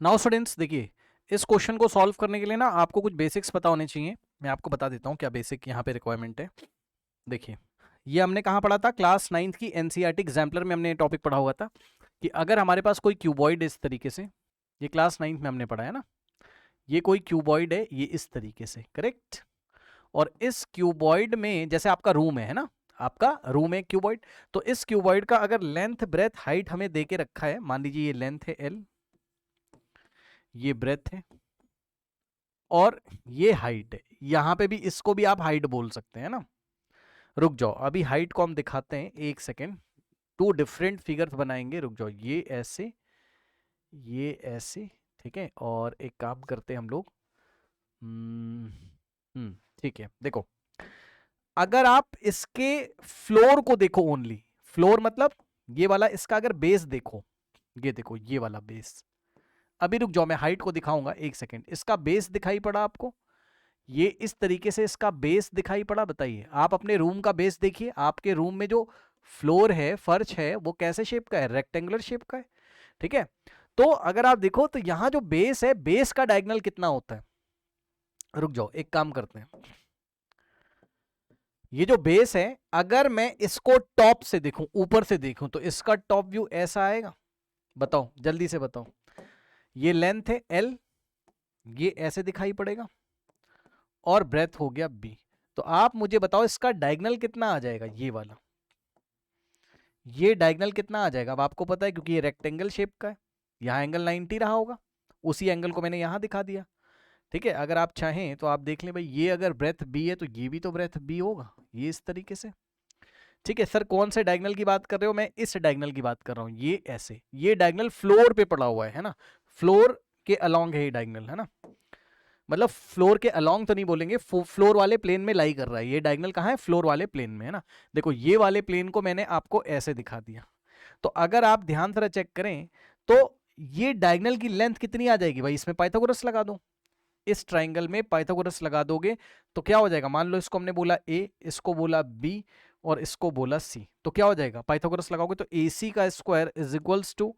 Now students देखिए, इस question को सॉल्व करने के लिए ना आपको कुछ बेसिक्स पता होने चाहिए। मैं आपको बता देता हूँ क्या बेसिक यहाँ पे रिक्वायरमेंट है। देखिए, ये हमने कहाँ पढ़ा था, क्लास 9th की एनसीईआरटी एग्जाम्पलर में हमने टॉपिक पढ़ा हुआ था कि अगर हमारे पास कोई क्यूबॉइड इस तरीके से, ये क्लास 9th में हमने पढ़ा है ना, ये कोई क्यूबॉइड है, ये इस तरीके से, करेक्ट। और इस क्यूबॉइड में जैसे आपका रूम है ना, आपका रूम है क्यूबॉइड, तो इस क्यूबॉइड का अगर लेंथ ब्रेथ हाइट हमें दे के रखा है, मान लीजिए ये लेंथ है एल, ये ब्रेथ है और ये हाइट है। यहां पे भी इसको भी आप हाइट बोल सकते हैं ना। रुक जाओ, अभी हाइट को हम दिखाते हैं, एक सेकेंड। टू डिफरेंट फिगर्स बनाएंगे, रुक जाओ, ये ऐसे, ठीक है। और एक काम करते हैं हम लोग, ठीक है। देखो, अगर आप इसके फ्लोर को देखो, ओनली फ्लोर मतलब ये वाला, इसका अगर बेस देखो, ये देखो ये वाला बेस। अभी रुक जाओ, मैं हाइट को दिखाऊंगा, एक सेकेंड। इसका बेस दिखाई पड़ा आपको, ये इस तरीके से इसका बेस दिखाई पड़ा। बताइए, आप अपने रूम का बेस देखिए, आपके रूम में जो फ्लोर है, फर्श है, वो कैसे शेप का है, रेक्टेंगुलर शेप का है, ठीक है। तो अगर आप देखो तो यहां जो बेस है, बेस का डायगोनल कितना होता है। रुक जाओ, एक काम करते हैं, ये जो बेस है, अगर मैं इसको टॉप से देखूं, ऊपर से देखूं, तो इसका टॉप व्यू ऐसा आएगा। बताओ, जल्दी से बताओ। ये लेंथ है एल, ये ऐसे दिखाई पड़ेगा, और ब्रेथ हो गया बी। तो आप मुझे बताओ इसका डायगोनल कितना आ जाएगा, ये वाला, ये डायगोनल कितना आ जाएगा। अब आपको पता है क्योंकि ये रेक्टेंगल शेप का है, यहाँ एंगल 90 रहा होगा, उसी एंगल को मैंने यहाँ दिखा दिया, ठीक है। अगर आप चाहें तो आप देख लें भाई, ये अगर ब्रेथ बी है तो ये भी तो ब्रेथ बी होगा, ये इस तरीके से, ठीक है। सर कौन से डायगोनल की बात कर रहे हो, मैं इस डायगोनल की बात कर रहा हूँ, ये ऐसे, ये डायगोनल फ्लोर पे पड़ा हुआ है ना, फ्लोर के अलोंग है ये डायगोनल, है ना। मतलब फ्लोर के अलोंग तो नहीं बोलेंगे, फ्लोर वाले प्लेन में लाई कर रहा है, ये डायगोनल कहाँ है, फ्लोर वाले प्लेन में, है ना। देखो ये वाले प्लेन को मैंने आपको ऐसे दिखा दिया, तो अगर आप ध्यान से चेक करें तो ये डायगोनल की लेंथ कितनी आ जाएगी भाई, इसमें पाइथागोरस लगा दो, इस ट्राइंगल में पाइथागोरस लगा दोगे तो क्या हो जाएगा। मान लो इसको हमने बोला ए, इसको बोला बी, और इसको बोला सी, तो क्या हो जाएगा, पाइथागोरस लगाओगे तो ए सी का स्क्वायर इज इक्वल्स टू,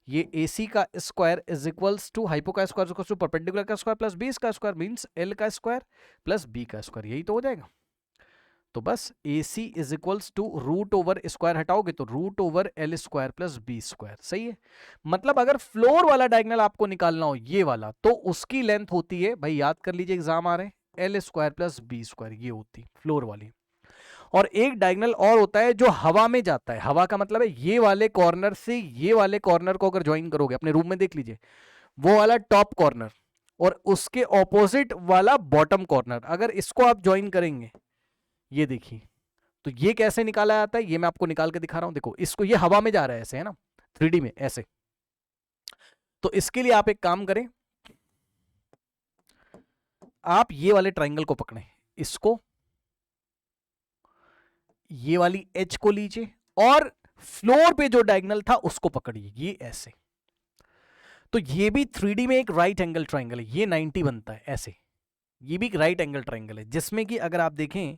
ये AC का square is equals to hypo का स्क्वायर इक्वल्स टू परपेंडिकुलर का स्क्वायर प्लस बी का स्क्वायर, मींस L का स्क्वायर प्लस B का स्क्वायर, यही तो हो जाएगा। तो बस AC is equals to root over square हटाओगे तो root over L square plus B square, सही है। मतलब अगर फ्लोर वाला डायगोनल आपको निकालना हो, ये वाला, तो उसकी लेंथ होती है भाई, याद कर लीजिए, एग्जाम आ रहे हैं, L square plus B square, ये होती फ्लोर वाली। और एक डायगोनल और होता है जो हवा में जाता है, हवा का मतलब है ये वाले कॉर्नर से ये वाले कॉर्नर को अगर ज्वाइन करोगे, अपने रूम में देख लीजिए, वो वाला टॉप कॉर्नर और उसके ऑपोजिट वाला बॉटम कॉर्नर, अगर इसको आप ज्वाइन करेंगे, ये देखिए, तो ये कैसे निकाला जाता है, ये मैं आपको निकाल के दिखा रहा हूं। देखो इसको, ये हवा में जा रहा है ऐसे, है ना, 3D में ऐसे। तो इसके लिए आप एक काम करें, आप ये वाले ट्राइंगल को पकड़ें, इसको, ये वाली एच को लीजिए, और फ्लोर पे जो डायगोनल था उसको पकड़िए, ये ऐसे। तो ये भी 3D में एक राइट एंगल ट्राइंगल है, ये 90 बनता है ऐसे, ये भी एक राइट एंगल ट्राइंगल है, जिसमें कि अगर आप देखें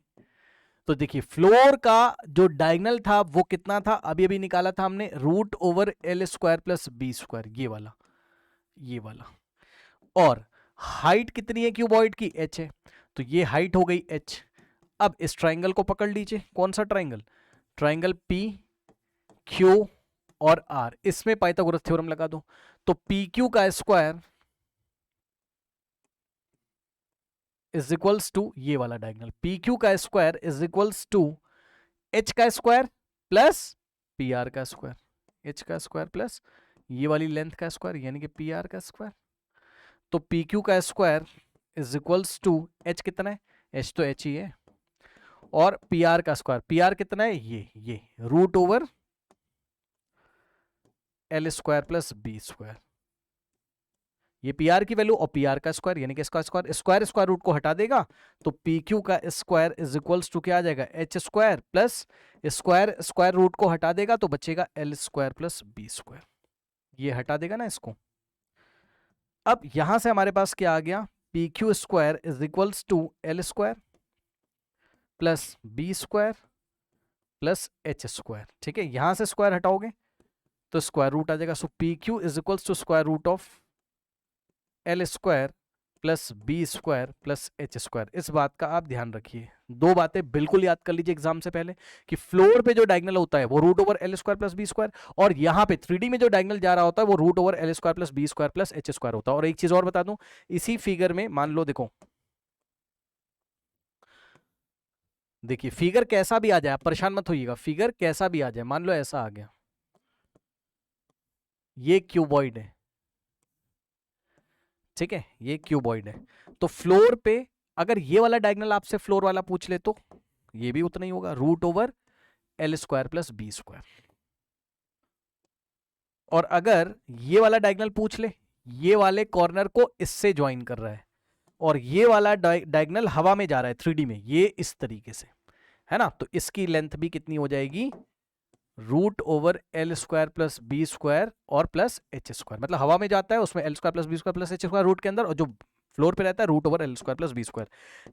तो देखिए फ्लोर का जो डायगोनल था वो कितना था, अभी अभी निकाला था हमने, root over L square plus B square, ये वाला। और हाइट कितनी है क्यूबॉइड की, h है, तो ये हाइट हो गई h। अब इस ट्राइंगल को पकड़ लीजिए, कौन सा ट्राइंगल, ट्राइंगल P Q और R, इसमें पाइथागोरस थ्योरम लगा दो। तो PQ का स्क्वायर इज इक्वल्स टू ये वाला डायगोनल, PQ का square is equals to H का स्क्वायर प्लस PR का स्क्वायर, H का स्क्वायर प्लस ये वाली लेंथ का स्क्वायर, यानी कि PR का स्क्वायर। तो PQ का square is equals to H कितना है, H तो H ही है, और PR का स्क्वायर, PR कितना है, ये root over L square plus B square, ये PR की वैल्यू और PR का स्क्वायर, यानी कि इसका स्क्वायर, स्क्वायर स्क्वायर रूट को हटा देगा तो PQ का स्क्वायर इज इक्वल्स टू क्या आ जाएगा, H square plus square square root को हटा देगा तो बचेगा L square plus B square, ये हटा देगा ना इसको। अब यहां से हमारे पास क्या आ गया, PQ square is equals to L square plus B square plus H square, ठीक है। यहां से स्क्वायर हटाओगे तो स्क्वायर रूट आ जाएगा, so PQ is equals to square root of L square plus B square plus H square. इस बात का आप ध्यान रखिए, दो बातें बिल्कुल याद कर लीजिए एग्जाम से पहले कि फ्लोर पे जो डायगोनल होता है वो root over L square plus B square, और यहां पे 3D में जो डायगोनल जा रहा होता है वो root over L square plus B square plus H square होता है। और एक चीज और बता दूं, इसी फिगर में मान लो, देखो देखिए फिगर कैसा भी आ जाए, आप परेशान मत होइएगा, फिगर कैसा भी आ जाए, मान लो ऐसा आ गया, ये क्यूबॉइड है, ठीक है, ये क्यूबॉइड है। तो फ्लोर पे अगर ये वाला डायगोनल आपसे फ्लोर वाला पूछ ले तो ये भी उतना ही होगा, root over L square plus B square. और अगर ये वाला डायगोनल पूछ ले, ये वाले कॉर्नर को इससे ज्वाइन कर रहा है और ये वाला डायगोनल हवा में जा रहा है 3D में, ये इस तरीके से है ना, तो इसकी लेंथ भी कितनी हो जाएगी, root over L square plus B square और प्लस एच स्क्वायर। मतलब हवा में जाता है उसमें L square plus B square plus H square root के अंदर, और जो फ्लोर पे रहता है root over L square plus B square,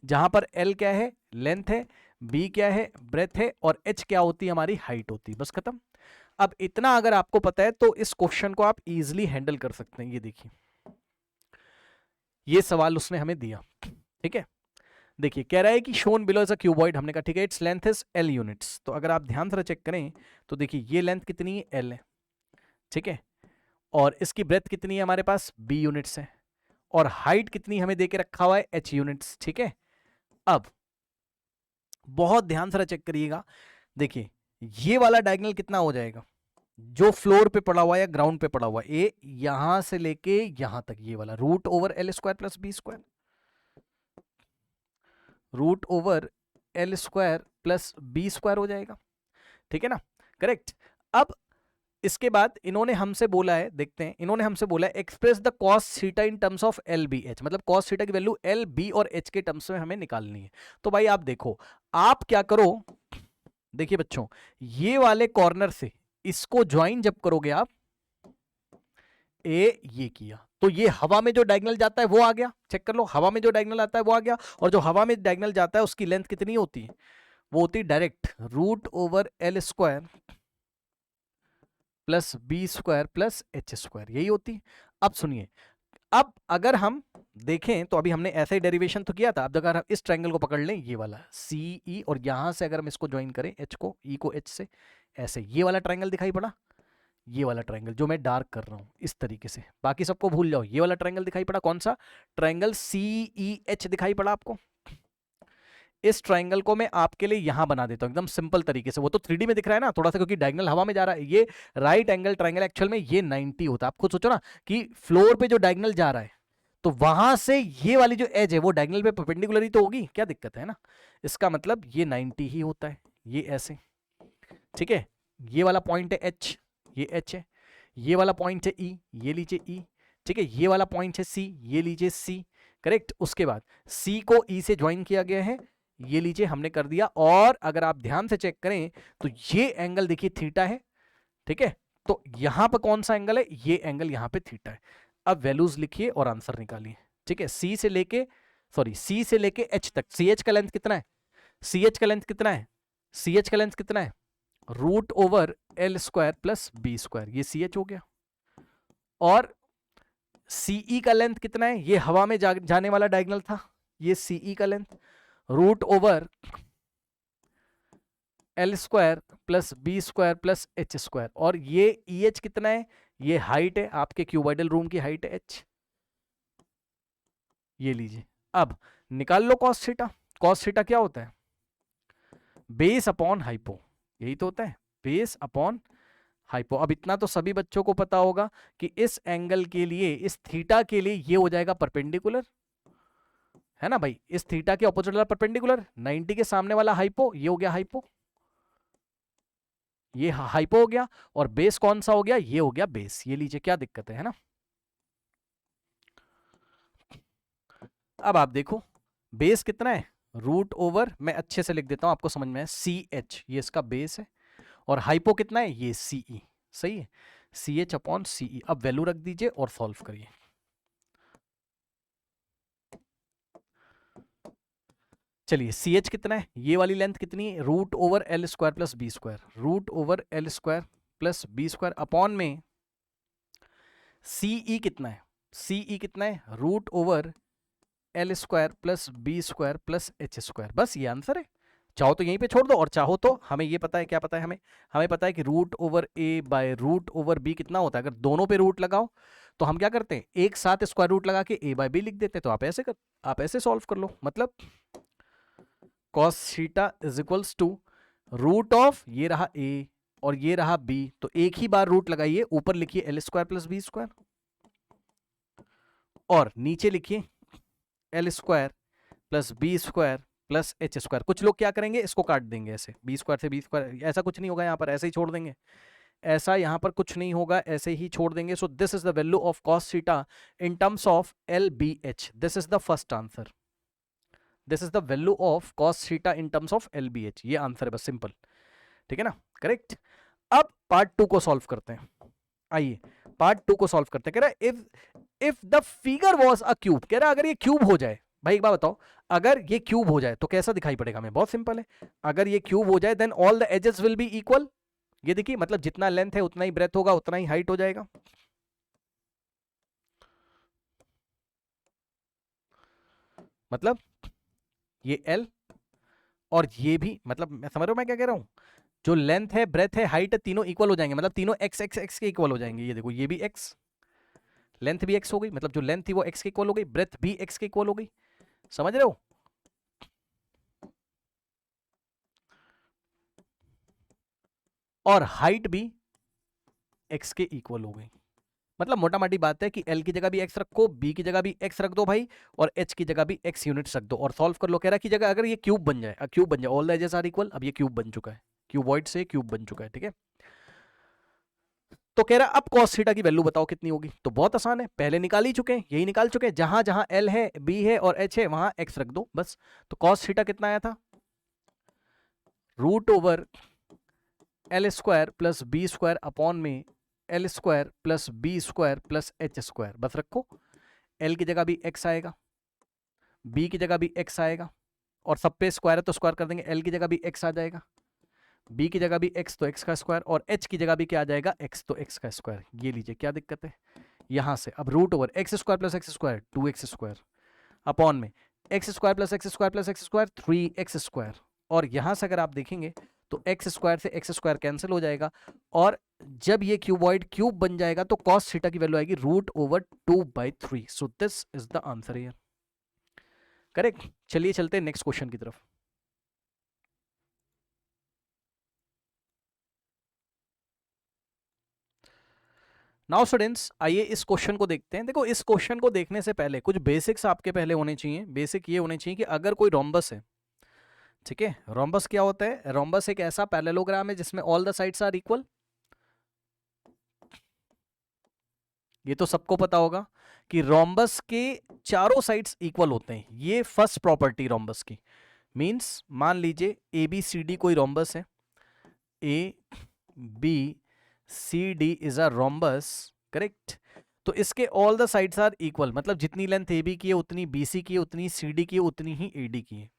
जहां पर एल क्या है, लेंथ है, बी क्या है, ब्रेथ है, और एच क्या होती है, हमारी हाइट होती है। बस खत्म। अब इतना अगर आपको पता है तो इस क्वेश्चन को आप इजीली हैंडल कर सकते हैं। ये देखिए, ये सवाल उसने हमें दिया, ठीक है। देखिए कह रहा है कि shown below is a cuboid, हमने कहा ठीक है, its length is L units. तो अगर आप ध्यान से चेक करें तो देखिए ये लेंथ कितनी है, एल है, ठीक है, और इसकी ब्रेथ कितनी है हमारे पास, बी यूनिट्स है, और हाइट कितनी हमें देके रखा हुआ है, एच यूनिट्स, ठीक है। अब बहुत ध्यान से चेक करिएगा, देखिए ये वाला डायगोनल कितना हो जाएगा, जो फ्लोर पे पड़ा हुआ है या ग्राउंड पे पड़ा हुआ है, ए यहां से लेके यहां तक, ये वाला root over L square plus B square, root over L square plus B square हो जाएगा, ठीक है ना, करेक्ट। अब इसके बाद इन्होंने हमसे बोला है, देखते हैं, इन्होंने हमसे बोला है express the cos theta in terms of L B H, मतलब कॉस थीटा की वैल्यू एल बी और एच के टर्म्स में हमें निकालनी है। तो भाई आप देखो, आप क्या करो, देखिए बच्चों, ये वाले कॉर्नर से इसको ज्वाइन जब करोगे आप, ए ये किया तो ये हवा में जो डायगोनल जाता है वो आ गया, चेक कर लो, हवा में जो डायगोनल आता है वो आ गया, और जो हवा में डायगोनल जाता है उसकी लेंथ कितनी होती है, वो होती है direct root over L square plus B square plus H square, यही होती है। अब सुनिए, अब अगर हम देखें तो अभी हमने ऐसे ही डेरिवेशन तो किया था, अब अगर हम इस ट्रायंगल को पकड़ लें, ये वाला सी ई, और यहां से अगर हम इसको ज्वाइन करें एच को, ई को एच से, ऐसे ये वाला ट्रायंगल दिखाई पड़ा, ये वाला ट्रायंगल जो मैं डार्क कर रहा हूं इस तरीके से, बाकी सबको भूल जाओ, ये वाला ट्रायंगल दिखाई पड़ा, कौन सा ट्रायंगल, सी ई एच दिखाई पड़ा आपको। इस ट्रायंगल को मैं आपके लिए यहां बना देता हूं एकदम सिंपल तरीके से, वो तो 3D में दिख रहा है ना थोड़ा सा, क्योंकि डायगोनल हवा में जा रहा है। ये राइट एंगल ट्रायंगल एक्चुअल में ये 90 होता है, आप खुद सोचो ना कि फ्लोर पे जो डायगोनल जा रहा है तो वहां से ये वाली जो एज है वो डायगोनल पे परपेंडिकुलर ही तो होगी, क्या दिक्कत है ना, इसका मतलब ये 90 ही होता है, ये ऐसे, ठीक है। ये वाला पॉइंट है एच, ये एच है, ये वाला पॉइंट है ई, ये लीजिए ई, ठीक है, ये वाला पॉइंट है सी, ये लीजिए सी, करेक्ट। उसके बाद सी को ई से ज्वाइन किया गया है, ये लीजिए हमने कर दिया, और अगर आप ध्यान से चेक करें तो ये एंगल देखिए थीटा है, ठीक है, तो यहां पर कौन सा एंगल है, ये एंगल यहां पे थीटा है। अब वैल्यूज लिखिए और आंसर निकालिए, ठीक है। सी से लेके, सॉरी सी से लेके एच तक, सी एच का लेंथ कितना है, सी एच का लेंथ कितना है, सी एच का लेंथ कितना है, root over L square plus B square, ये सी एच हो गया, और सीई का लेंथ कितना है, ये हवा में जाने वाला डायगोनल था, ये सीई का length, root over L square plus B square plus H square, और ये ई एच कितना है, ये हाइट है आपके क्यूबॉइडल रूम की हाइट है एच, ये लीजिए। अब निकाल लो कॉस थीटा, कॉस थीटा क्या होता है, बेस अपॉन हाइपो, यही तो होता है, बेस अपॉन हाइपो। अब इतना तो सभी बच्चों को पता होगा कि इस एंगल के लिए, इस थीटा के लिए ये हो जाएगा परपेंडिकुलर, है ना भाई, इस थीटा के ऑपोजिट वाला परपेंडिकुलर, 90 के सामने वाला हाइपो, ये हो गया हाइपो, ये हाइपो हो गया, और बेस कौन सा हो गया, ये हो गया बेस, ये लीजिए, क्या दिक्कत है ना। अब आप देखो बेस कितना है, रूट ओवर, मैं अच्छे से लिख देता हूं आपको समझ में है, सी एच ये इसका बेस है, और हाइपो कितना है, ये सीई, सही है, सी एच अपॉन सीई। अब वैल्यू रख दीजिए और सॉल्व करिए। चलिए सी एच कितना है, ये वाली लेंथ कितनी है, root over L square plus B square, root over L square plus B square upon में सीई कितना है, CE कितना है, root over L square plus B square plus H square. बस ये आंसर है। चाहो तो यहीं पे छोड़ दो, और चाहो तो हमें ये पता है, क्या पता है हमें पता है कि root over A by root over B कितना होता है। अगर दोनों पे रूट लगाओ तो हम क्या करते हैं, एक साथ स्क्वायर रूट लगा के ए बाय बी लिख देते हैं। तो आप ऐसे सॉल्व कर लो। मतलब cos theta is equals to root of, ये रहा ए और ये रहा बी, तो एक ही बार रूट लगाइए, ऊपर लिखिए L square plus B square और नीचे लिखिए L square plus B square plus H square. कुछ लोग क्या करेंगे, इसको काट देंगे ऐसे, बी स्क्वायर से बी स्क्वायर, ऐसा कुछ नहीं होगा यहाँ पर, ऐसे ही छोड़ देंगे। ऐसा यहाँ पर कुछ नहीं होगा, ऐसे ही छोड़ देंगे। So this is the value of cos theta in terms of L B H. This is the first answer. This is the value of cos theta in terms of L B H. ये answer है बस, simple, ठीक है ना, correct. अब part 2 को solve करते हैं। आइए पार्ट 2 को सॉल्व करते हैं। कह रहा है if the figure was a cube, कह रहा है अगर ये क्यूब हो जाए, भाई एक बात बताओ, अगर ये क्यूब हो जाए तो कैसा दिखाई पड़ेगा हमें? बहुत सिंपल है, अगर ये क्यूब हो जाए then all the edges will be equal. ये देखिए, मतलब जितना लेंथ है उतना ही ब्रेथ होगा, उतना ही हाइट हो जाएगा। मतलब ये L और ये भी, मतलब मैं समझ रहा हूं मैं क्या कह रहा हूं, जो लेंथ है, ब्रेथ है, हाइट है, तीनों इक्वल हो जाएंगे। मतलब तीनों x x x के इक्वल हो जाएंगे। ये देखो, ये भी x, लेंथ भी x हो गई, मतलब जो लेंथ थी वो x के इक्वल हो गई, ब्रेथ भी x के इक्वल हो गई। समझ रहे हो? और हाइट भी x के इक्वल हो गई। मतलब मोटा मोटी बात है कि L की जगह भी x रखो, B की जगह भी x रख दो भाई, और H की जगह भी x यूनिट्स रख दो और सॉल्व कर लो। कह रहा है कि जगह अगर ये क्यूब बन जाए, all the edges are equal. अब ये क्यूब बन चुका है, क्यूबॉइड से क्यूब बन चुका है, ठीक है। तो कह रहा है अब cos थीटा की वैल्यू बताओ कितनी होगी। तो बहुत आसान है, पहले निकाल ही चुके हैं, यही निकाल चुके हैं, जहां जहां L है, B है और H है वहां x रख दो बस। तो cos थीटा कितना आया था, root over L square plus B square upon में L square plus B square plus H square. बस रखो, L की जगह भी x आएगा, B की जगह भी x आएगा, और सब पे स्क्वायर है तो स्क्वायर कर देंगे, L की जगह भी x आ जाएगा, B की जगह भी x तो x का स्क्वायर, और H की जगह भी क्या आ जाएगा, x तो x का स्क्वायर। ये लीजिए, क्या दिक्कत है, यहां से अब root over x square plus x square 2x square upon में x square plus x square plus x square 3x square, और यहां से अगर आप देखेंगे तो एक्स स्क्वायर से एक्स स्क्वायर कैंसिल हो जाएगा, और जब ये क्यूबॉइड क्यूब बन जाएगा तो cos थीटा की वैल्यू आएगी root over 2/3। So this is the answer here, correct. चलिए चलते हैं नेक्स्ट क्वेश्चन की तरफ। नाउ स्टूडेंट्स, आइए इस क्वेश्चन को देखते हैं। देखो, इस क्वेश्चन को देखने से पहले कुछ बेसिक्स आपके पहले होने चाहिए। बेसिक ये होने चाहिए कि अगर कोई रोम्बस है, ठीक है, रोम्बस क्या होता है, रोम्बस एक ऐसा पैरेललोग्राम है जिसमें all the sides are equal. ये तो सबको पता होगा कि रोम्बस के चारों साइड्स इक्वल होते हैं। ये फर्स्ट प्रॉपर्टी रोम्बस की। मींस मान लीजिए ए बी सी डी कोई रोम्बस है, A B C D is a rhombus, correct. तो इसके all the sides are equal, मतलब जितनी लेंथ ए बी की है उतनी बी सी की है, उतनी सी डी की है, उतनी ही ए डी की है।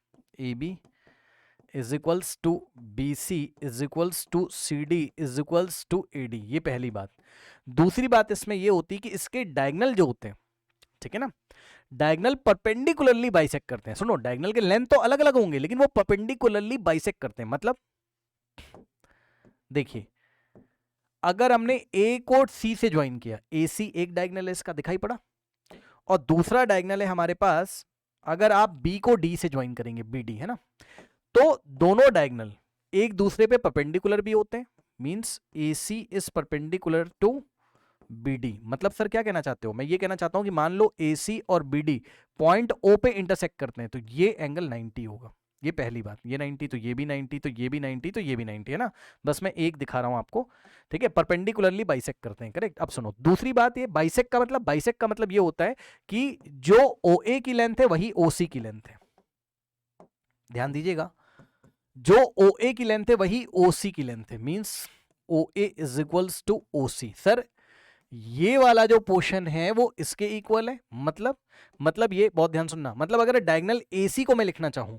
A B is equals to B C is equals to C D is equals to A D. ये पहली बात। दूसरी बात इसमें ये होती है कि इसके डायगनल जो होते हैं, ठीक है ना, डायगनल परपेंडिकुलरली बाइसेक्ट करते हैं। सुनो, डायगनल के लेंथ तो अलग अलग होंगे लेकिन वो परपेंडिकुलरली बाइसेक्ट करते हैं। मतलब देखिए, अगर हमने ए को सी से ज्वाइन किया, ए सी एक डायगनल है इसका, दिखाई पड़ा, और दूसरा डायगनल है हमारे पास अगर आप बी को डी से ज्वाइन करेंगे, बी डी है ना, तो दोनों डायगनल एक दूसरे पे परपेंडिकुलर भी होते हैं। Means A C is perpendicular to B D. मतलब सर क्या कहना चाहते हो? मैं ये कहना चाहता हूं कि मान लो ए सी और बी डी पॉइंट ओ पे इंटरसेक्ट करते हैं तो ये एंगल 90 होगा। ये पहली बात, ये 90 तो ये भी 90 तो ये भी 90 तो ये भी 90 है ना। बस मैं एक दिखा रहा हूं आपको, ठीक है, परपेंडिकुलरली बाइसेक्ट करते हैं, करेक्ट। अब सुनो, दूसरी बात, ये बाइसेक्ट का मतलब ये होता है कि जो ओ ए की लेंथ है वही ओ सी की लेंथ है। ध्यान दीजिएगा, जो ओ ए की लेंथ है वही ओ सी की लेंथ है। Means O A is equals to O C. Sir ये वाला जो पोर्शन है वो इसके इक्वल है। मतलब ये बहुत ध्यान सुनना, मतलब अगर डायगोनल एसी को मैं लिखना चाहूं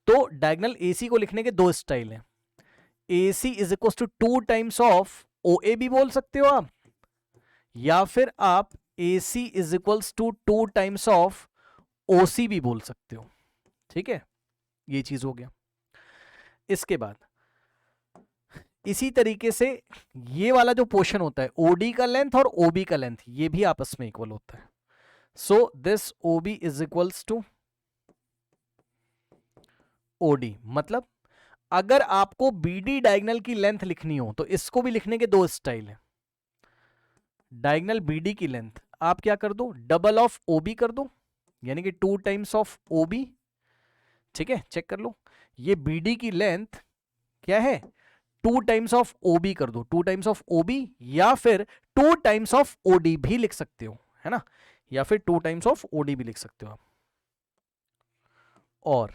तो डायगोनल एसी को लिखने के दो स्टाइल हैं। AC is equal to 2 times of O A भी बोल सकते हो आप, या फिर आप AC is equals to 2 times of OC भी बोल सकते हो, ठीक है, ये चीज हो गया। इसके बाद इसी तरीके से ये वाला जो पोर्शन होता है OD का लेंथ और OB का लेंथ, ये भी आपस में इक्वल होता है। So this OB is equals to OD। मतलब अगर आपको BD डायगोनल की लेंथ लिखनी हो तो इसको भी लिखने के दो स्टाइल है। डायगोनल BD की लेंथ आप क्या कर दो, डबल ऑफ OB कर दो, यानी कि 2 टाइम्स ऑफ OB, ठीक है, चेक कर लो। ये BD की लेंथ क्या है, 2 टाइम्स ऑफ OB कर दो, 2 टाइम्स ऑफ OB, या फिर 2 टाइम्स ऑफ OD भी लिख सकते हो, है ना, या फिर 2 टाइम्स ऑफ OD भी लिख सकते हो आप। और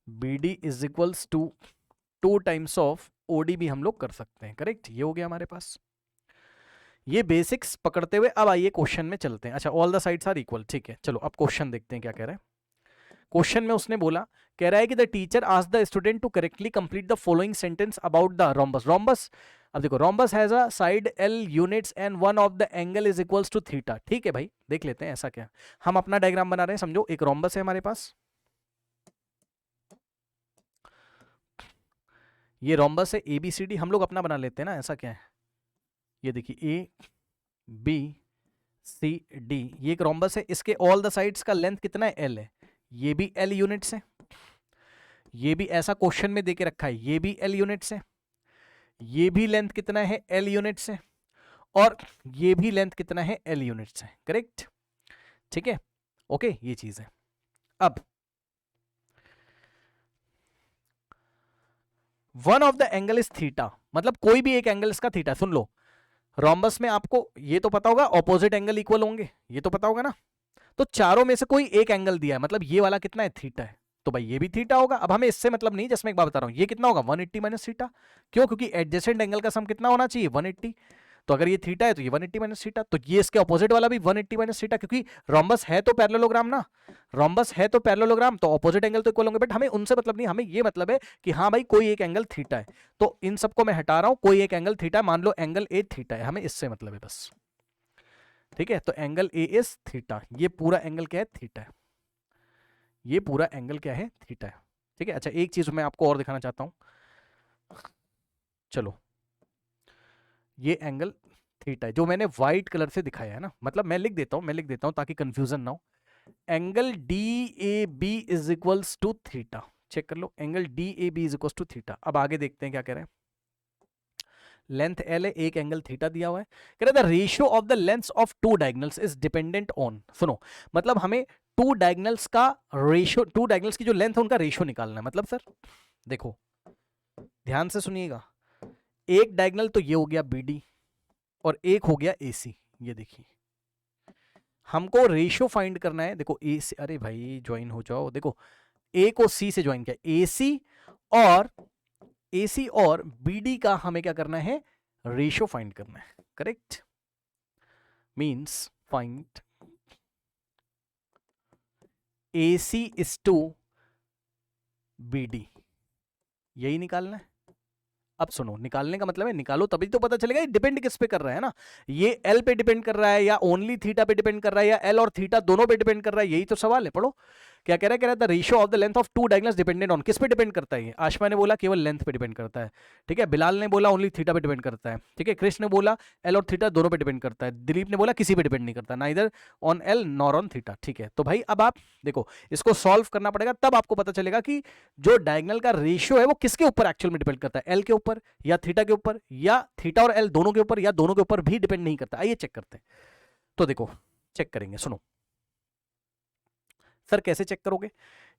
BD is equals to 2 times of OD भी हम लोग कर सकते हैं, करेक्ट। ये हो गया हमारे पास। ये बेसिक्स पकड़ते हुए अब आइए क्वेश्चन में चलते हैं। अच्छा, all the sides are equal, ठीक है, चलो अब क्वेश्चन देखते हैं क्या कह रहा है। क्वेश्चन में उसने बोला, कह रहा है कि the teacher asked the student to correctly complete the following sentence about the rhombus. Rhombus, अब देखो, rhombus has a side L units and one of the angle is equals to theta. ठीक है भाई, देख लेते हैं ऐसा क्या। हम अपना डायग्राम बना रहे हैं, समझो एक रोम्बस है हमारे पास, ये रोम्बस है ABCD, हम लोग अपना बना लेते हैं ना, ऐसा क्या है, ये देखिए ABCD, ये एक रोम्बस है, इसके ऑल द साइड्स का लेंथ कितना है, L है, ये भी L यूनिट्स है, ये भी ऐसा क्वेश्चन में देके रखा है, ये भी L यूनिट्स है, ये भी लेंथ कितना है, L यूनिट्स है, और ये भी लेंथ कितना है, L यूनिट्स है, करेक्ट, ठीक है, ओके, ये चीज है। अब one of the angle is theta, मतलब कोई भी एक एंगल इसका थीटा। सुन लो, रोम्बस में आपको ये तो पता होगा ऑपोजिट एंगल इक्वल होंगे, ये तो पता होगा ना, तो चारों में से कोई एक एंगल दिया है, मतलब ये वाला कितना है, थीटा है, तो भाई ये भी थीटा होगा। अब हमें इससे मतलब नहीं, जैसे मैं एक बात बता रहा हूं, ये कितना होगा, 180 माइनस थीटा, क्यों, क्योंकि एडजेसेंट एंगल का सम कितना होना चाहिए, 180, तो अगर ये थीटा है तो ये 180 माइनस थीटा, तो ये इसके ऑपोजिट वाला भी 180 माइनस थीटा, क्योंकि रोम्बस है तो पैरेललोग्राम ना, रोम्बस है तो पैरेललोग्राम, तो ऑपोजिट एंगल तो इक्वल होंगे, बट हमें उनसे मतलब नहीं, हमें ये मतलब है कि हाँ भाई कोई एक एंगल थीटा है, तो इन सबको मैं हटा रहा हूं, कोई एक एंगल थीटा, मान लो एंगल ए थीटा है, हमें इससे मतलब है बस, ठीक है, तो एंगल ए इज थीटा, ये पूरा एंगल क्या है, थीटा है, ये पूरा एंगल क्या है, थीटा है, ठीक है। अच्छा, एक चीज मैं आपको और दिखाना चाहता हूं, चलो, ये एंगल थीटा है जो मैंने व्हाइट कलर से दिखाया है ना, मतलब मैं लिख देता हूं ताकि कंफ्यूजन ना हो। Angle DAB is equals to theta, check कर लो, angle DAB is equals to theta. अब आगे देखते हैं क्या कह रहे हैं। लेंथ L है, एक एंगल थीटा दिया हुआ है, कह रहा है the ratio of the lengths of two diagonals is dependent on, सुनो, मतलब हमें टू डायगोनल्स का रेशियो, टू डायगोनल्स की जो लेंथ है उनका रेशियो निकालना है। मतलब सर देखो, ध्यान से सुनिएगा, एक डायगोनल तो ये हो गया BD और एक हो गया AC, ये देखिए, हमको रेशियो फाइंड करना है। देखो ए से, अरे भाई ज्वाइन हो जाओ, देखो A को C से ज्वाइन किया, AC और BD का हमें क्या करना है, रेशियो फाइंड करना है, correct, means find AC is to BD, यही निकालना है। अब सुनो, निकालने का मतलब है निकालो तभी तो पता चलेगा ये डिपेंड किस पे कर रहा है ना, ये L पे डिपेंड कर रहा है या ओनली थीटा पे डिपेंड कर रहा है या L और थीटा दोनों पे डिपेंड कर रहा है, यही तो सवाल है। पढ़ो क्या कह रहा है, the ratio of the length of two diagonals dependent on, किस पे डिपेंड करता है ये, आशमा ने बोला केवल लेंथ पे डिपेंड करता है, ठीक है, बिलाल ने बोला ओनली थीटा पे डिपेंड करता है, ठीक है, कृष्ण ने बोला L और थीटा दोनों पे डिपेंड करता है, दिलीप ने बोला किसी पे डिपेंड नहीं करता, neither on L nor on theta, ठीक है। तो भाई अब आप देखो, इसको सॉल्व करना पड़ेगा, तब आपको पता चलेगा कि जो डायगोनल का रेशियो है वो किसके ऊपर एक्चुअल में डिपेंड करता है, L के ऊपर या थीटा के ऊपर, या थीटा और L दोनों के ऊपर, या दोनों के ऊपर भी डिपेंड नहीं करता। आइए चेक करते हैं, तो देखो चेक करेंगे, सुनो सर कैसे चेक करोगे,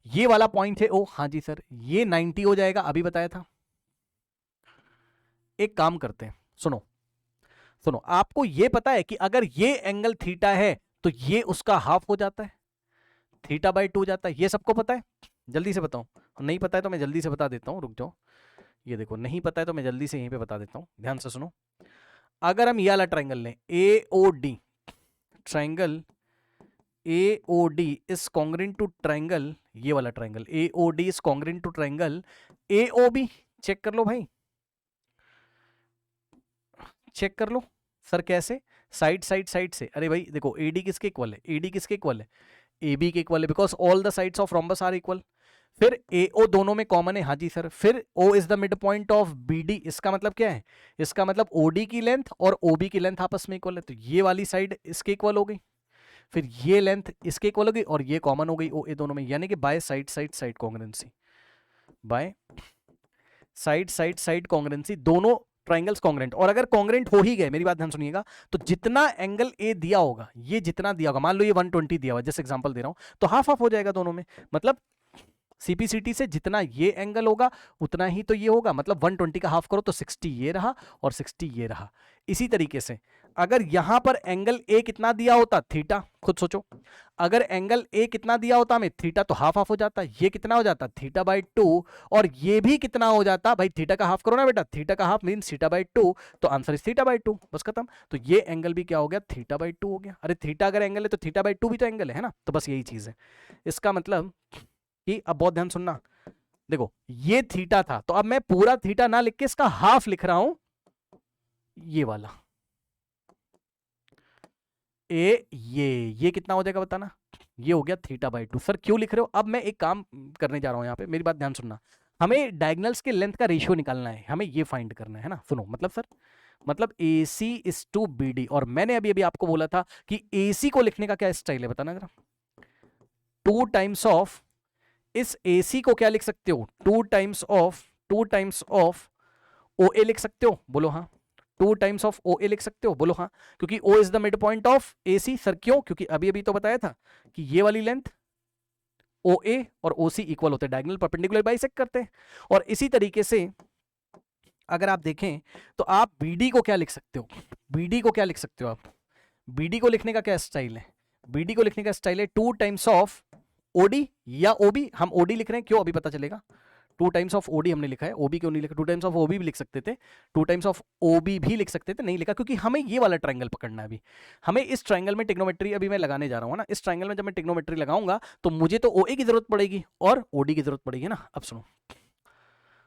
ये वाला पॉइंट है ओ, हाँ जी सर, ये 90 हो जाएगा, अभी बताया था। एक काम करते हैं, सुनो सुनो, आपको ये पता है कि अगर ये एंगल थीटा है तो ये उसका हाफ हो जाता है, थीटा बाई 2 जाता है, ये सबको पता है, जल्दी से बताओ, नहीं पता है तो मैं जल्दी से बता देता हूं, रुक जाओ, ये देखो नहीं पता है तो मैं जल्दी से यहीं पे बता देता हूं, ध्यान से सुनो। अगर हम ये वाला ट्राइंगल लें AOD, triangle AOD is congruent to triangle, ये वाला triangle AOD is congruent to triangle AOB, check कर लो भाई, चेक कर लो सर कैसे, साइड साइड साइड से, अरे भाई देखो AD किसके इक्वल है, AD किसके इक्वल है, AB के इक्वल है, because all the sides of rhombus are equal. फिर AO दोनों में कॉमन है, हाँ जी सर। फिर O is the mid point of BD, इसका मतलब क्या है, इसका मतलब OD की लेंथ और OB की लेंथ आपस में इक्वल है, तो ये वाली साइड इसके इक्वल हो गई, फिर ये लेंथ इसके इक्वल हो गई और ये कॉमन हो गई OA दोनों में, यानी कि by side side side congruency, by side side side congruency, दोनों ट्राइंगल्स कॉन्ग्रुएंट। और अगर कॉन्ग्रुएंट हो ही गए, मेरी बात ध्यान सुनिएगा, तो जितना एंगल ए दिया होगा, ये जितना दिया होगा, मान लो ये 120 दिया हुआ, जैसे एग्जांपल दे रहा हूं, तो हाफ हाफ हो जाएगा दोनों में, मतलब CPCT से जितना ये एंगल होगा उतना ही तो ये होगा, मतलब 120 का हाफ करो तो 60 ये रहा और 60 ये रहा। इसी तरीके से अगर यहां पर एंगल ए कितना दिया होता, थीटा, खुद सोचो, अगर एंगल ए कितना दिया होता हमें, थीटा, तो हाफ हाफ हो जाता, ये कितना हो जाता, थीटा बाई 2, और ये भी कितना हो जाता भाई, थीटा का हाफ करो ना बेटा, थीटा का हाफ मीन थीटा बाई 2, तो आंसर इज थीटा बाई 2, बस खत्म। तो ये एंगल भी क्या हो गया, थीटा बाई 2 हो गया। अरे थीटा अगर एंगल है तो थीटा बाई 2 भी तो एंगल है ना, तो बस यही चीज है। इसका मतलब कि अब बहुत ध्यान सुनना, देखो ये थीटा था, तो अब मैं पूरा थीटा ना लिख के इसका हाफ लिख रहा हूं, ये वाला ये कितना हो जाएगा बताना, ये हो गया थीटा बाई 2। सर क्यों लिख रहे हो, अब मैं एक काम करने जा रहा हूं यहां पे, मेरी बात ध्यान सुनना, हमें डायगोनल्स के लेंथ का रेशियो निकालना है, हमें ये फाइंड करना है ना, सुनो, मतलब सर, मतलब AC इज टू BD, और मैंने अभी अभी आपको बोला था कि AC को लिखने का क्या स्टाइल है बताना जरा, 2 टाइम्स ऑफ, इस AC को क्या लिख सकते हो, 2 टाइम्स ऑफ OA लिख सकते हो, बोलो हाँ, 2 टाइम्स ऑफ OA लिख सकते हो, बोलो हाँ, क्योंकि O is the mid point of AC। Sir क्यों, क्योंकि अभी अभी तो बताया था कि ये वाली लेंथ OA और OC इक्वल होते हैं, डायगोनल परपेंडिकुलर बाइसेक्ट करते हैं। और इसी तरीके से अगर आप देखें तो आप BD को क्या लिख सकते हो, BD को क्या लिख सकते हो आप, BD को लिखने का क्या स्टाइल है, BD को लिखने का स्टाइल है 2 टाइम्स ऑफ OD या OB, हम OD लिख रहे हैं, क्यों अभी पता चलेगा, 2 टाइम्स ऑफ OD हमने लिखा है, OB क्यों नहीं लिखा, 2 टाइम्स ऑफ OB भी लिख सकते थे, 2 टाइम्स ऑफ OB भी लिख सकते थे, नहीं लिखा क्योंकि हमें ये वाला ट्रायंगल पकड़ना है। अभी हमें इस ट्रायंगल में ट्रिग्नोमेट्री अभी मैं लगाने जा रहा हूँ ना, इस ट्रायंगल में जब मैं ट्रिग्नोमेट्री लगाऊंगा तो मुझे तो OA की जरूरत पड़ेगी और OD की जरूरत पड़ेगी ना। अब सुनो,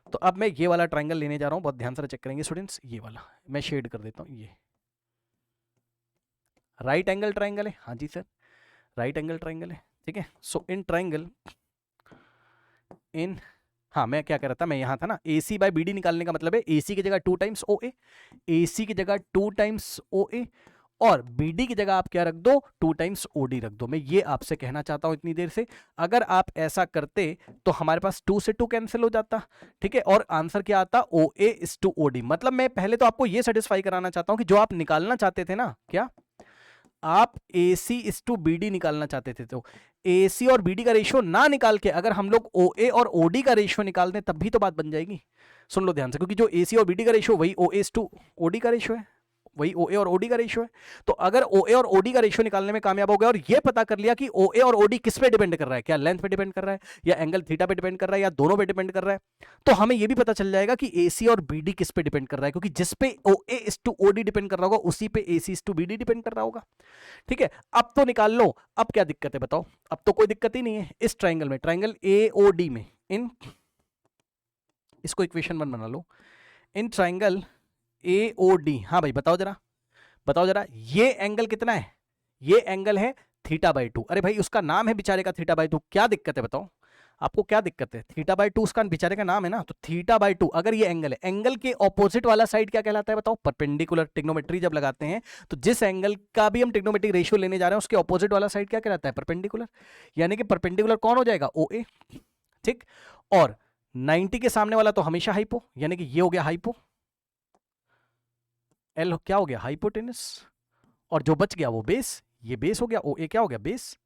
तो अब मैं ये वाला ट्रायंगल लेने जा रहा हूँ, बहुत ध्यान से चेक करेंगे स्टूडेंट्स, ये वाला मैं शेड कर देता हूँ, ये राइट एंगल ट्रायंगल है, हाँ जी सर राइट एंगल ट्रायंगल है, ठीक है। सो इन ट्रायंगल इन, हाँ मैं क्या कह रहा था, मैं यहां था ना, AC बाय BD निकालने का मतलब है AC की जगह 2 टाइम्स OA, AC की जगह 2 टाइम्स OA, और BD की जगह आप क्या रख दो, 2 टाइम्स OD रख दो। मैं ये आपसे कहना चाहता हूं इतनी देर से, अगर आप ऐसा करते तो हमारे पास 2 से 2 कैंसिल हो जाता, ठीक है, और आंसर क्या आता, OA इज टू OD। मतलब मैं पहले तो आपको ये सेटिस्फाई कराना चाहता हूं कि जो आप निकालना चाहते थे ना, क्या आप AC इज टू BD निकालना चाहते थे, तो AC और BD का रेशियो ना निकाल के अगर हम लोग OA और OD का रेशियो निकाल दें तब भी तो बात बन जाएगी। सुन लो ध्यान से, क्योंकि जो AC और BD का रेशियो वही OA इज टू OD का रेशियो है, वही OA और OD का रेशियो है। तो अगर OA और OD का रेशियो निकालने में कामयाब हो गया और ये पता कर लिया कि OA और OD किस पे डिपेंड कर रहा है, क्या लेंथ पे डिपेंड कर रहा है या एंगल थीटा पे डिपेंड कर रहा है या दोनों पे डिपेंड कर रहा है, तो हमें ये भी पता चल जाएगा कि AC और BD किस पे डिपेंड कर रहा है, क्योंकि जिस पे OA is to OD depend कर रहा होगा उसी पे AC is to BD depend कर रहा होगा, ठीक है। अब तो निकाल लो, अब क्या दिक्कत है बताओ, अब तो कोई दिक्कत ही नहीं है इस ट्राइंगल में, ट्राइंगल AOD में, इन इसको इक्वेशन 1 बना लो, इन ट्राइंगल AOD, हाँ भाई बताओ जरा, बताओ जरा, ये एंगल कितना है, ये एंगल है थीटा बाई 2। अरे भाई उसका नाम है बेचारे का थीटा बाई 2, क्या दिक्कत है बताओ, आपको क्या दिक्कत है, थीटा बाई 2 उसका बेचारे का नाम है ना, तो थीटा बाई 2 अगर ये एंगल है, एंगल के ऑपोजिट वाला साइड क्या कहलाता है बताओ, परपेंडिकुलर। ट्रिग्नोमेट्री जब लगाते हैं तो जिस एंगल का भी हम ट्रिग्नोमेट्रिक रेशियो लेने जा रहे हैं उसके ऑपोजिट वाला साइड क्या कहलाता है, परपेंडिकुलर, यानी कि परपेंडिकुलर कौन हो जाएगा, OA, ठीक। और 90 के सामने वाला तो हमेशा हाइपो, यानी कि ये हो गया हाइपो, L क्या हो गया, हाइपोटेनस, और जो बच गया वो बेस, ये बेस हो गया, OA क्या हो गया, बेस।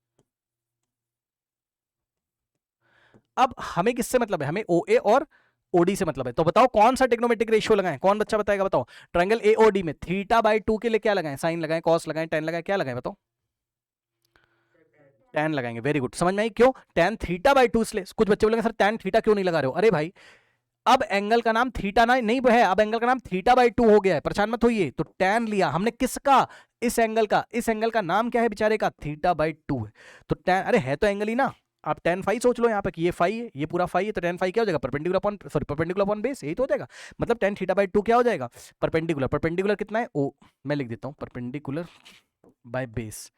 अब हमें किससे मतलब है, हमें OA और OD से मतलब है, तो बताओ कौन सा ट्रिग्नोमेट्रिक रेशियो लगाएं, कौन बच्चा बताएगा बताओ, ट्रायंगल AOD में थीटा बाई 2 के लिए क्या लगाएं, साइन लगाएं, कॉस लगाएं, टेन लगाएं, क्या लगाएं बताओ, टेन लगाएंगे, वेरी गुड, समझ में आई, क्यों टेन थीटा बाई 2, इसलिए कुछ बच्चे बोलेंगे सर टेन थीटा क्यों नहीं लगा रहे हो, अरे भाई अब एंगल का नाम थीटा ना नहीं है, अब एंगल का नाम थीटा बाई 2 हो गया है, परेशान मत होइए। तो टेन लिया हमने किसका, इस एंगल का, इस एंगल का नाम क्या है बेचारे का, थीटा बाई 2 है, तो टेन, अरे है तो एंगल ही ना, आप tan फाई सोच लो यहाँ पे कि ये फाई है, ये पूरा फाई है, तो tan फाई क्या हो जाएगा, perpendicular upon perpendicular upon base, यही तो हो जाएगा। मतलब tan थीटा बाई 2 क्या हो जाएगा, परपेंडिकुलर, परपेंडिकुलर कितना है ओ, मैं लिख देता हूँ परपेंडिकुलर बाय बेस,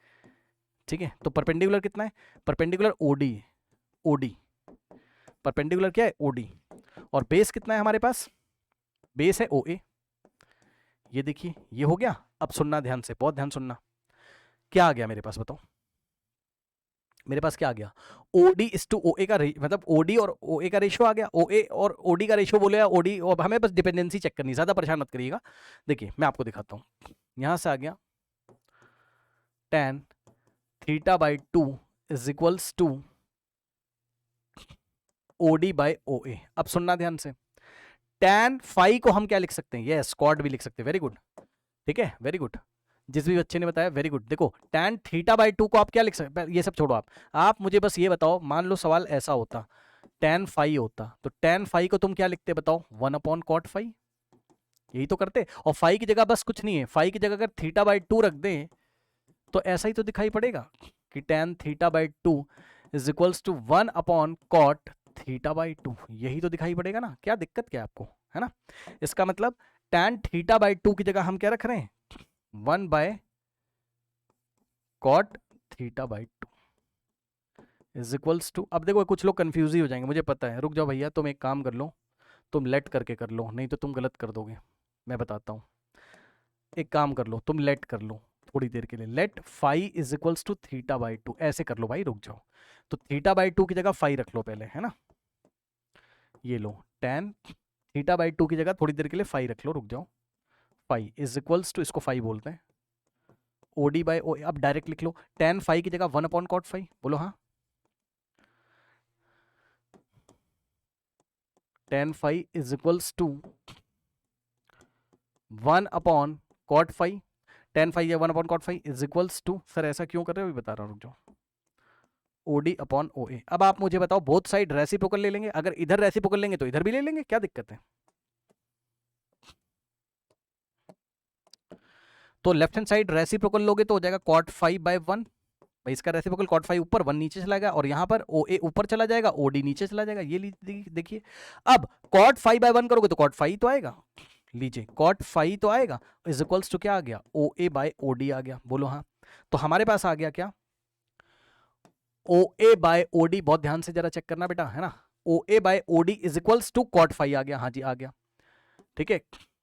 ठीक है। तो परपेंडिकुलर कितना है, परपेंडिकुलर ओडी, ओडी परपेंडिकुलर क्या है ओडी, और बेस कितना है हमारे पास, बेस है ओ ए। ये देखिए ये हो गया। अब सुनना ध्यान से, बहुत ध्यान सुनना, क्या आ गया मेरे पास बताओ, मेरे पास क्या आ गया, ओडी इज टू ओ ए का मतलब ओडी और ओ ए का रेशियो आ गया, ओ ए और ओडी का रेशियो बोले ओडी, और हमें बस डिपेंडेंसी चेक करनी, ज्यादा परेशान मत करिएगा। देखिए मैं आपको दिखाता हूं, यहां से आ गया tan theta by 2 is equals to OD by O A. अब सुनना ध्यान से, tan फाई को हम क्या लिख सकते हैं, यस कॉट भी लिख सकते हैं, वेरी गुड, ठीक है वेरी गुड, जिस भी बच्चे ने बताया वेरी गुड। देखो tan थीटा बाई 2 को आप क्या लिख सकते हैं, ये सब छोड़ो आप मुझे बस ये बताओ, मान लो सवाल ऐसा होता tan फाई होता, तो tan फाई को तुम क्या लिखते बताओ, 1 अपॉन कॉट फाई, यही तो करते। और फाई की जगह बस कुछ नहीं है, फाई की जगह अगर थीटा बाई 2 रख दें तो ऐसा ही तो दिखाई पड़ेगा कि tan theta by 2 is equals to 1 upon cot theta by 2, यही तो दिखाई पड़ेगा ना, क्या दिक्कत क्या है आपको, है ना। इसका मतलब tan थीटा बाई 2 की जगह हम क्या रख रहे हैं, 1 by cot theta by 2 is equals to, अब देखो कुछ लोग कंफ्यूज ही हो जाएंगे, मुझे पता है, रुक जाओ भैया, तुम एक काम कर लो, तुम लेट करके कर लो, नहीं तो तुम गलत कर दोगे, मैं बताता हूँ। एक काम कर लो, तुम लेट कर लो थोड़ी देर के लिए, let phi is equals to theta by 2, ऐसे कर लो भाई, रुक जाओ। तो थीटा बाई 2 की जगह फाई रख लो पहले, है ना, ये लो tan थीटा बाई 2 की जगह थोड़ी देर के लिए फाई रख लो, रुक जाओ, फाई इज इक्वल्स टू, इसको फाई बोलते हैं, ओडी बाई ओ, अब डायरेक्ट लिख लो tan फाई की जगह 1 अपॉन कॉट फाई, बोलो हाँ, tan phi is equals to 1 upon cot phi, tan phi या 1 upon cot phi is equals to, sir ऐसा क्यों कर रहे हो अभी बता रहा हूँ, रुक जाओ, ओडी अपॉन ओ ए। अब आप मुझे बताओ बोथ साइड रेसिप्रोकल ले लेंगे, अगर इधर रेसिप्रोकल लेंगे तो इधर भी ले लेंगे, क्या दिक्कत है। तो लेफ्ट हैंड साइड रेसिप्रोकल लोगे तो हो जाएगा कॉट फाइव बाई 1, भाई इसका रेसिप्रोकल कॉट फाइव ऊपर 1 नीचे चला गया, और यहाँ पर ओ ए ऊपर चला जाएगा, ओ डी नीचे चला जाएगा, ये देखिए। अब कॉट फाइव बाई 1 करोगे तो कॉट फाइव तो आएगा, लीजिए कॉट फाइव तो आएगा, इज इक्वल्स टू क्या आ गया, ओ ए बाई ओ डी आ गया, बोलो हाँ। तो हमारे पास आ गया क्या, ओ ए बाय ओ डी, बहुत ध्यान से जरा चेक करना बेटा, है ना, O A by O D is equals to cot five आ गया, हाँ जी आ गया, ठीक है,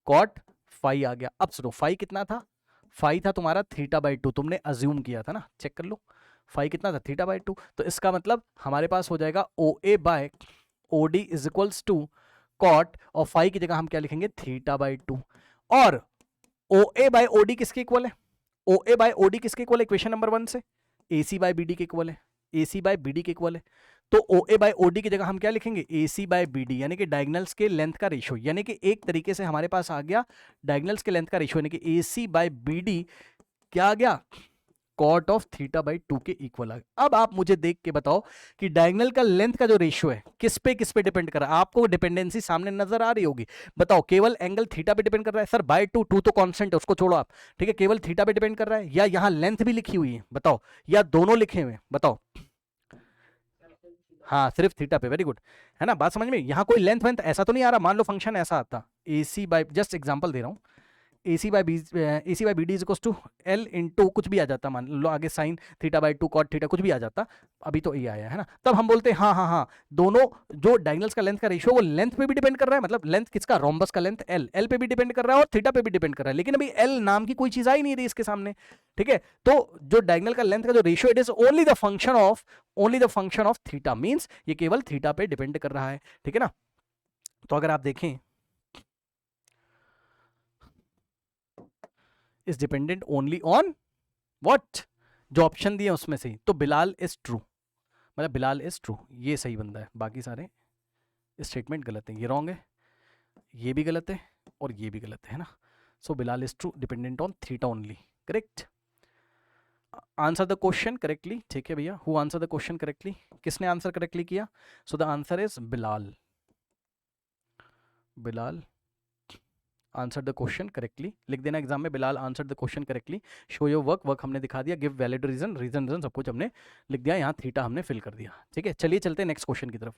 कॉट फाइव आ गया। अब सुनो फाइव कितना था, फाइव था तुम्हारा थीटा बाई 2, तुमने अज्यूम किया था ना, चेक कर लो, फाइव कितना था थीटा बाई 2, तो इसका मतलब हमारे पास हो जाएगा O A by O D is equals to cot, और फाइव की जगह हम क्या लिखेंगे थीटा बाई 2, और O A by O D किसके इक्वल है, O A by O D किसके इक्वल है, इक्वेशन नंबर 1 से A C by B D के इक्वल है, A C by B D के इक्वल है। तो ओ ए बाय ओ डी की जगह हम क्या लिखेंगे, ए सी बाय बी डी, यानी कि डायगनल्स के लेंथ का रेशियो, यानी कि एक तरीके से हमारे पास आ गया डायगनल्स के लेंथ का रेशियो, यानी कि ए सी बाय बी डी क्या आ गया, कॉट ऑफ थीटा बाई 2 के इक्वल आ गया। अब आप मुझे देख के बताओ कि डायगोनल का लेंथ का जो रेशियो है किस पे डिपेंड कर रहा है, आपको डिपेंडेंसी सामने नजर आ रही होगी, बताओ केवल एंगल थीटा पे डिपेंड कर रहा है, सर बाय 2, 2 तो कांस्टेंट है उसको छोड़ो आप, ठीक है, केवल थीटा पे डिपेंड कर रहा है, या यहां लेंथ भी लिखी हुई है, बताओ, या दोनों लिखे हुए हैं, बताओ, हाँ सिर्फ थीटा पे, वेरी गुड, है ना, बात समझ में, यहां कोई लेंथ वेंथ ऐसा तो नहीं आ रहा, मान लो फंक्शन ऐसा आता A C by, just example दे रहा हूं, A C by B D is equals to L into कुछ भी आ जाता, मान लो आगे sine theta by 2 cot theta कुछ भी आ जाता, अभी तो ये आया है ना, तब हम बोलते हैं हाँ हाँ हाँ, दोनों जो डायगोनल्स का लेंथ का रेशियो वो लेंथ पे भी डिपेंड कर रहा है, मतलब लेंथ किसका, रोम्बस का लेंथ एल, एल पे भी डिपेंड कर रहा है और थीटा पे भी डिपेंड कर रहा है, लेकिन अभी एल नाम की कोई चीज आई नहीं रही इसके सामने, ठीक है। तो जो डायगोनल का लेंथ का जो ratio it is only the function of theta, means ये केवल थीटा पे डिपेंड कर रहा है, ठीक है ना। तो अगर आप देखें is dependent only on what, जो ऑप्शन दिए उसमें से, तो बिलाल इज ट्रू, मतलब बिलाल इज ट्रू, ये सही बंदा है, बाकी सारे स्टेटमेंट गलत है, ये रॉन्ग है, ये भी गलत है और ये भी गलत है ना। So Bilal is true dependent on theta only, correct, answer the question correctly, ठीक है भैया, who answer the question correctly, किसने आंसर करेक्टली किया, so the answer is Bilal, Bilal answer the question correctly, लिख देना एग्जाम में Bilal answer the question correctly. Show your work, work हमने दिखा दिया। गिव वैलिड रीजन, रीजन सब कुछ हमने लिख दिया। यहाँ थीटा हमने फिल कर दिया। ठीक है, चलिए चलते हैं नेक्स्ट क्वेश्चन की तरफ।